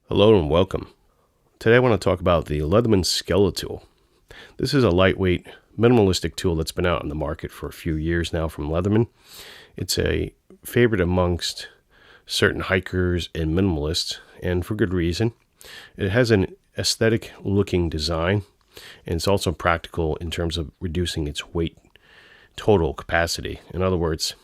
Hello and welcome. Today I want to talk about the Leatherman Skeletool. This is a lightweight, minimalistic tool that's been out in the market for a few years now from Leatherman. It's a favorite amongst certain hikers and minimalists, and for good reason. It has an aesthetic looking design, and it's also practical in terms of reducing its weight total capacity. In other words,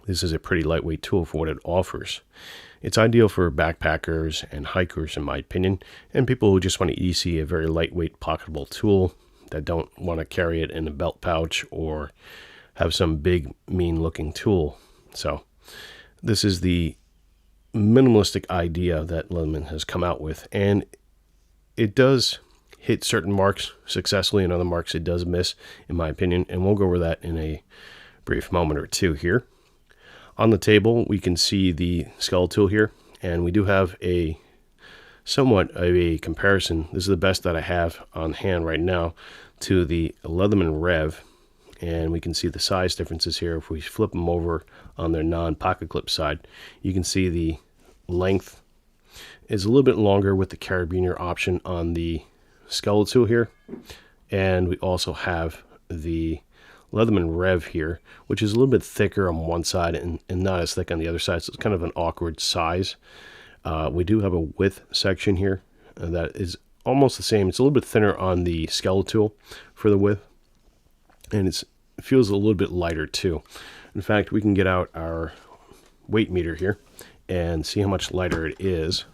this is a pretty lightweight tool for what it offers. It's ideal for backpackers and hikers, in my opinion, and people who just want to EDC a very lightweight, pocketable tool that don't want to carry it in a belt pouch or have some big, mean-looking tool. So this is the minimalistic idea that Leatherman has come out with, and it does hit certain marks successfully and other marks it does miss, in my opinion, and we'll go over that in a brief moment or two here. On the table, we can see the Skeletool here, and we do have a somewhat of a comparison. This is the best that I have on hand right now to the Leatherman Rev, and we can see the size differences here. If we flip them over on their non-pocket clip side, you can see the length is a little bit longer with the Carabiner option on the Skeletool here, and we also have the Leatherman Rev here, which is a little bit thicker on one side and not as thick on the other side, so it's kind of an awkward size. We do have a width section here that is almost the same. It's a little bit thinner on the Skeletool for the width, and it feels a little bit lighter too. In fact, we can get out our weight meter here and see how much lighter it is.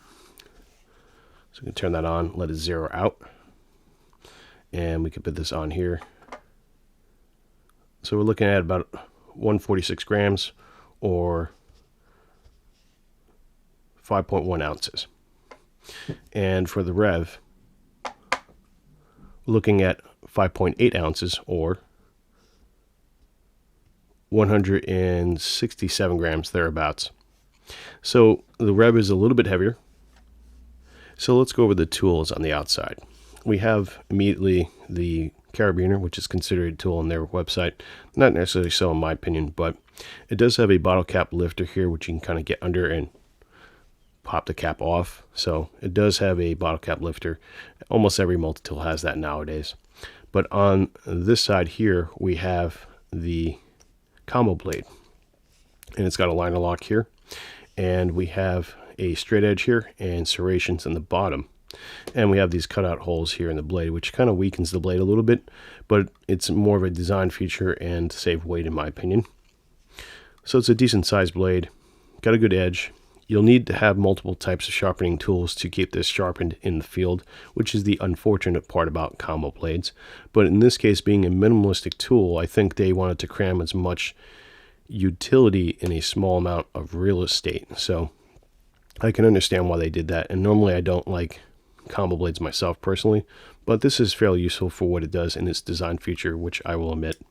So we can turn that on, let it zero out, and we can put this on here. So we're looking at about 146 grams or 5.1 ounces. And for the Rev, looking at 5.8 ounces or 167 grams thereabouts. So the Rev is a little bit heavier. So let's go over the tools on the outside. We have immediately the Carabiner, which is considered a tool on their website. Not necessarily so in my opinion, but it does have a bottle cap lifter here, which you can kind of get under and pop the cap off. So it does have a bottle cap lifter. Almost every multi-tool has that nowadays. But on this side here, we have the combo blade, and it's got a liner lock here, and we have a straight edge here and serrations in the bottom. And we have these cutout holes here in the blade, which kind of weakens the blade a little bit, but it's more of a design feature and to save weight in my opinion. So it's a decent sized blade, got a good edge. You'll need to have multiple types of sharpening tools to keep this sharpened in the field, which is the unfortunate part about combo blades. But in this case, being a minimalistic tool, I think they wanted to cram as much utility in a small amount of real estate. So I can understand why they did that. And normally I don't like combo blades myself personally, but this is fairly useful for what it does in its design feature, which I will admit.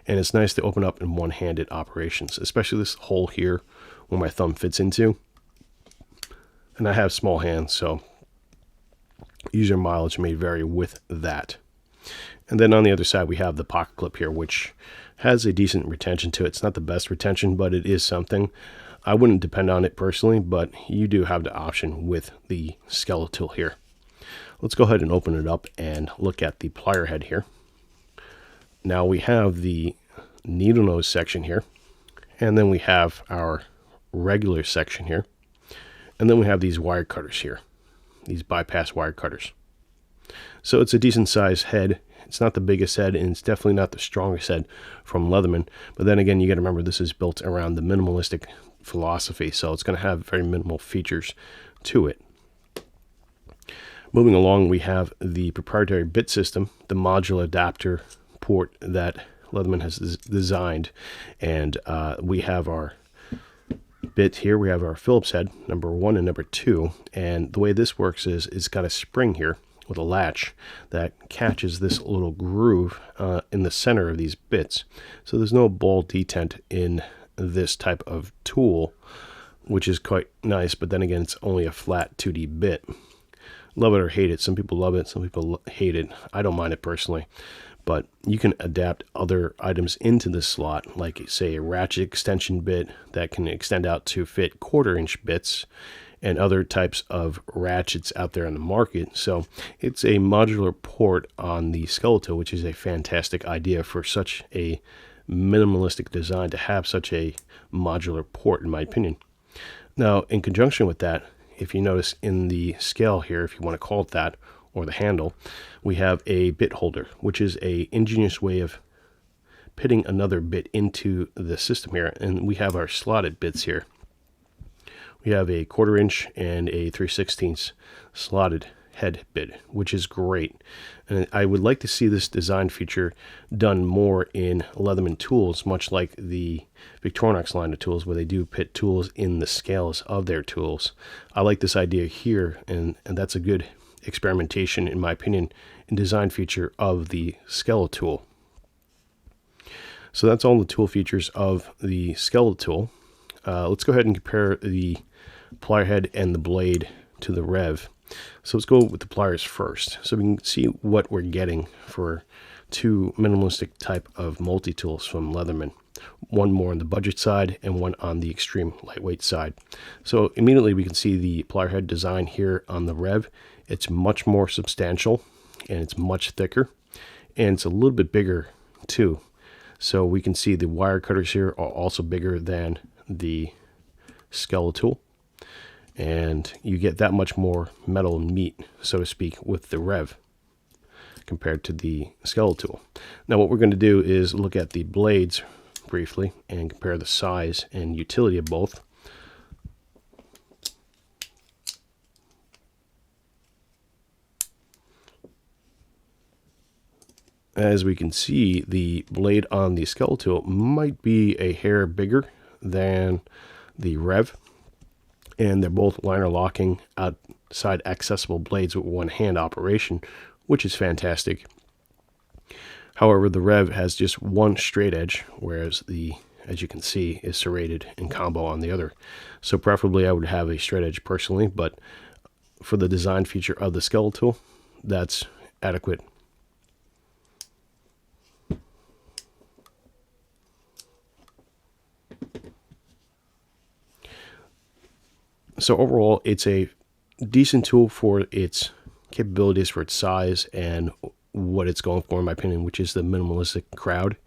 And it's nice to open up in one-handed operations, especially this hole here where my thumb fits into. And I have small hands, so user mileage may vary with that. And then on the other side, we have the pocket clip here, which has a decent retention to it. It's not the best retention, but it is something. I wouldn't depend on it personally, but you do have the option with the Skeletool here. Let's go ahead and open it up and look at the plier head here. Now we have the needle nose section here, and then we have our regular section here, and then we have these wire cutters here, these bypass wire cutters. So it's a decent sized head. It's not the biggest head, and it's definitely not the strongest head from Leatherman. But then again, you got to remember this is built around the minimalistic philosophy, so it's going to have very minimal features to it. Moving along, we have the proprietary bit system, the modular adapter port that Leatherman has designed, and we have our bit here. We have our Phillips head, number 1 and number 2, and the way this works is it's got a spring here with a latch that catches this little groove in the center of these bits. So there's no ball detent in this type of tool, which is quite nice, but then again, it's only a flat 2D bit. Love it or hate it. Some people love it, some people hate it. I don't mind it personally. but you can adapt other items into this slot, like say a ratchet extension bit that can extend out to fit 1/4 inch bits, and other types of ratchets out there in the market. So it's a modular port on the Skeletool, which is a fantastic idea for such a minimalistic design to have such a modular port, in my opinion. Now, in conjunction with that, if you notice in the scale here, if you want to call it that, or the handle, we have a bit holder, which is a ingenious way of pitting another bit into the system here. And we have our slotted bits here. We have a 1/4 inch and a 3/16 slotted head bit, which is great. And I would like to see this design feature done more in Leatherman tools, much like the Victorinox line of tools, where they do pit tools in the scales of their tools. I like this idea here, and that's a good experimentation, in my opinion, in design feature of the Skeletool. So that's all the tool features of the Skeletool. Let's go ahead and compare the plier head and the blade to the Rev. So let's go with the pliers first, so we can see what we're getting for two minimalistic type of multi-tools from Leatherman. One more on the budget side and one on the extreme lightweight side. So immediately we can see the plier head design here on the Rev. It's much more substantial and it's much thicker, and it's a little bit bigger too. So we can see the wire cutters here are also bigger than the Skeletool, and you get that much more metal meat, so to speak, with the Rev compared to the Skeletool. Now what we're going to do is look at the blades briefly and compare the size and utility of both. As we can see, the blade on the Skeletool might be a hair bigger than the Rev, and they're both liner locking outside accessible blades with one hand operation, which is fantastic. However, the Rev has just one straight edge, whereas the, as you can see, is serrated and combo on the other. So preferably I would have a straight edge personally, but for the design feature of the Skeletool, that's adequate. So overall, it's a decent tool for its capabilities, for its size, and what it's going for, in my opinion, which is the minimalistic crowd.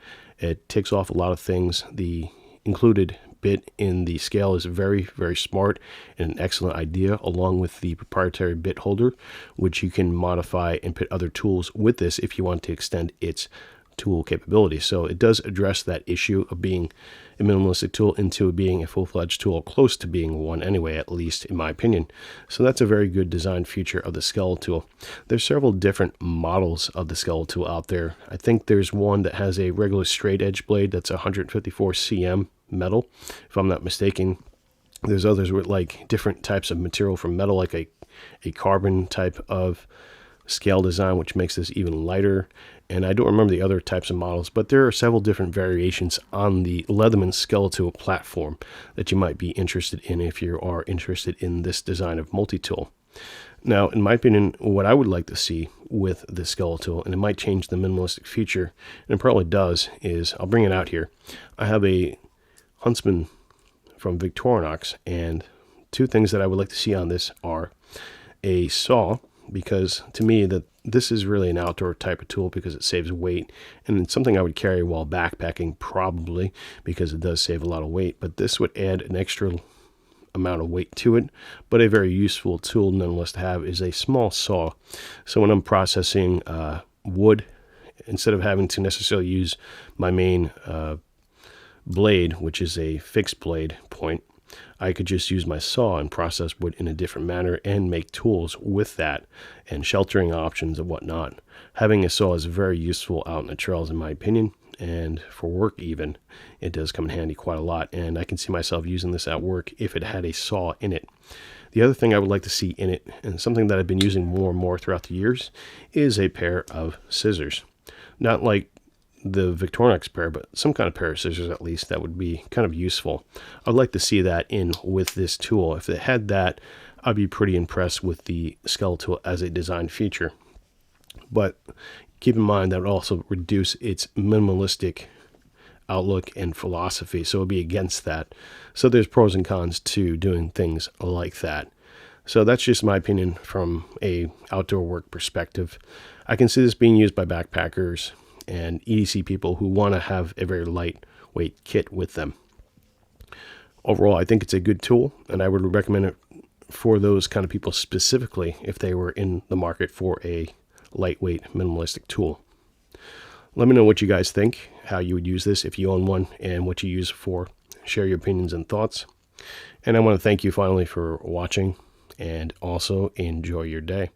It takes off a lot of things. The included bit in the scale is very, very smart and an excellent idea, along with the proprietary bit holder, which you can modify and put other tools with this if you want to extend its tool capability. So it does address that issue of being a minimalistic tool into being a full-fledged tool, close to being one anyway, at least in my opinion. So that's a very good design feature of the Skeletool. There's several different models of the Skeletool out there. I think there's one that has a regular straight edge blade that's 154 cm metal, if I'm not mistaken. There's others with like different types of material from metal, like a carbon type of scale design, which makes this even lighter. And I don't remember the other types of models, but there are several different variations on the Leatherman Skeletool platform that you might be interested in if you are interested in this design of multi-tool. Now, in my opinion, what I would like to see with the Skeletool, and it might change the minimalistic feature, and it probably does, is, I'll bring it out here. I have a Huntsman from Victorinox, and two things that I would like to see on this are a saw, because to me that this is really an outdoor type of tool because it saves weight, and it's something I would carry while backpacking probably because it does save a lot of weight, but this would add an extra amount of weight to it. But a very useful tool nonetheless to have is a small saw. So when I'm processing wood, instead of having to necessarily use my main blade, which is a fixed blade point, I could just use my saw and process wood in a different manner and make tools with that, and sheltering options and whatnot. Having a saw is very useful out in the trails, in my opinion, and for work even, it does come in handy quite a lot, and I can see myself using this at work if it had a saw in it. The other thing I would like to see in it, and something that I've been using more and more throughout the years, is a pair of scissors. Not like the Victorinox pair, but some kind of pair of scissors at least that would be kind of useful. I'd like to see that in with this tool. If it had that, I'd be pretty impressed with the Skeletool as a design feature. But keep in mind that would also reduce its minimalistic outlook and philosophy, so it would be against that. So there's pros and cons to doing things like that. So that's just my opinion from a outdoor work perspective. I can see this being used by backpackers and EDC people who want to have a very lightweight kit with them. Overall, I think it's a good tool, and I would recommend it for those kind of people specifically if they were in the market for a lightweight minimalistic tool. Let me know what you guys think, how you would use this if you own one, and what you use it for. Share your opinions and thoughts. And I want to thank you finally for watching, and also enjoy your day.